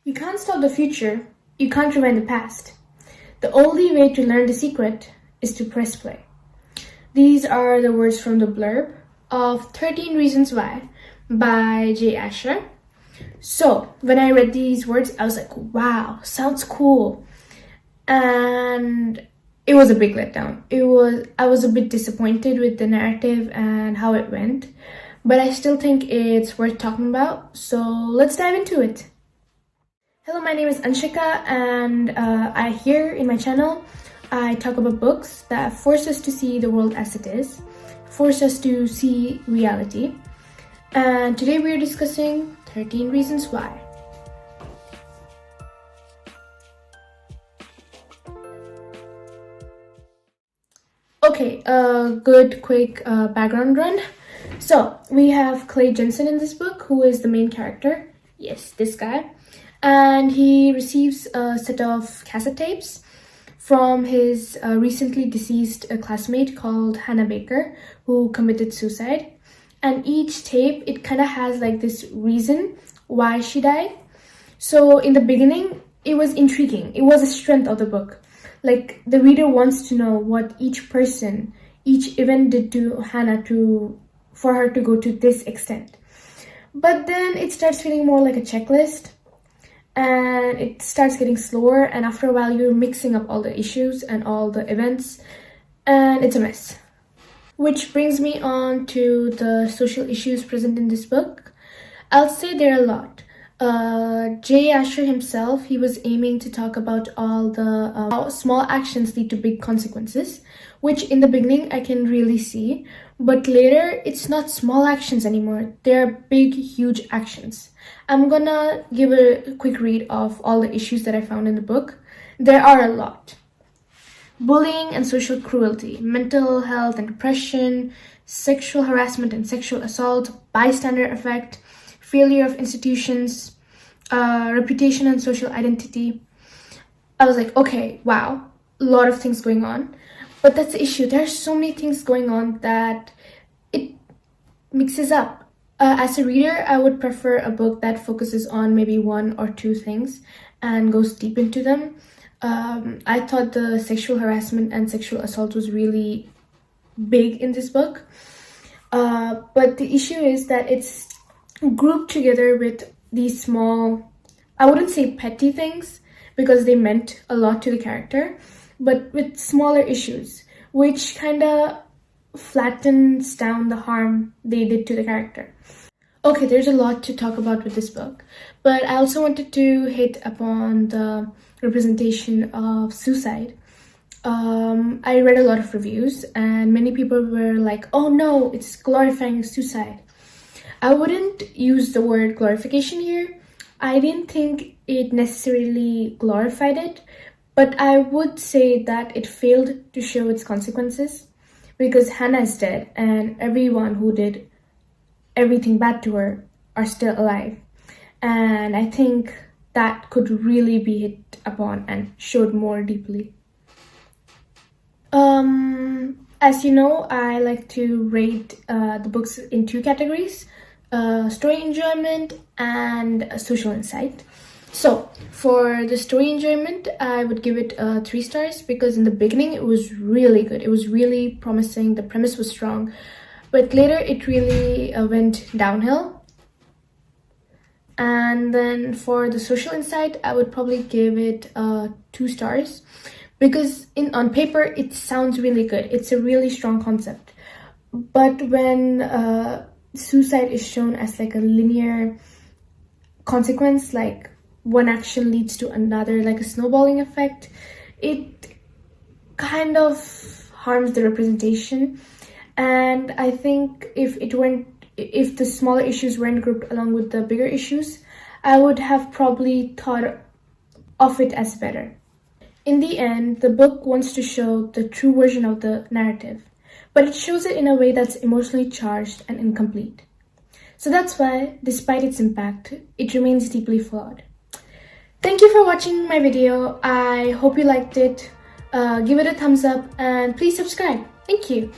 You can't stop the future, you can't rewind the past. The only way to learn the secret is to press play. These are the words from the blurb of 13 Reasons Why by Jay Asher. So, when I read these words, I was like, wow, sounds cool. And it was a big letdown. I was a bit disappointed with the narrative and how it went, but I still think it's worth talking about. So, let's dive into it. Hello, my name is Anshika, and here in my channel, I talk about books that force us to see the world as it is, force us to see reality. And today we are discussing 13 Reasons Why. Okay, a good quick background run. So, we have Clay Jensen in this book, who is the main character. Yes, this guy. And he receives a set of cassette tapes from his recently deceased classmate called Hannah Baker, who committed suicide. And each tape, it kind of has like this reason why she died. So in the beginning, it was intriguing. It was a strength of the book. Like, the reader wants to know what each person, each event did to Hannah for her to go to this extent. But then it starts feeling more like a checklist. And it starts getting slower, and after a while you're mixing up all the issues and all the events, and it's a mess. Which brings me on to the social issues present in this book. I'll say there are a lot. Jay Asher himself, he was aiming to talk about all the how small actions lead to big consequences, which in the beginning I can really see, but later it's not small actions anymore. They're big, huge actions. I'm gonna give a quick read of all the issues that I found in the book. There are a lot. Bullying and social cruelty, mental health and depression, sexual harassment and sexual assault, bystander effect, failure of institutions, reputation and social identity. I was like, okay, wow, a lot of things going on. But that's the issue. There are so many things going on that it mixes up. As a reader, I would prefer a book that focuses on maybe one or two things and goes deep into them. I thought the sexual harassment and sexual assault was really big in this book. But the issue is that it's grouped together with these small, I wouldn't say petty things, because they meant a lot to the character, but with smaller issues, which kind of flattens down the harm they did to the character. Okay, there's a lot to talk about with this book, but I also wanted to hit upon the representation of suicide. I read a lot of reviews, and many people were like, oh no, it's glorifying suicide. I wouldn't use the word glorification here. I didn't think it necessarily glorified it, but I would say that it failed to show its consequences, because Hannah is dead and everyone who did everything bad to her are still alive. And I think that could really be hit upon and showed more deeply. As you know, I like to rate the books in two categories: story enjoyment and social insight. So for the story enjoyment, I would give it 3 stars, because in the beginning it was really good. It was really promising. The premise was strong, but later it really went downhill. And then for the social insight, I would probably give it 2 stars, because on paper it sounds really good. It's a really strong concept, but when suicide is shown as like a linear consequence, like one action leads to another, like a snowballing effect, it kind of harms the representation. And I think if the smaller issues weren't grouped along with the bigger issues, I would have probably thought of it as better. In the end, the book wants to show the true version of the narrative, but it shows it in a way that's emotionally charged and incomplete. So that's why, despite its impact, it remains deeply flawed. Thank you for watching my video. I hope you liked it. Give it a thumbs up and please subscribe. Thank you.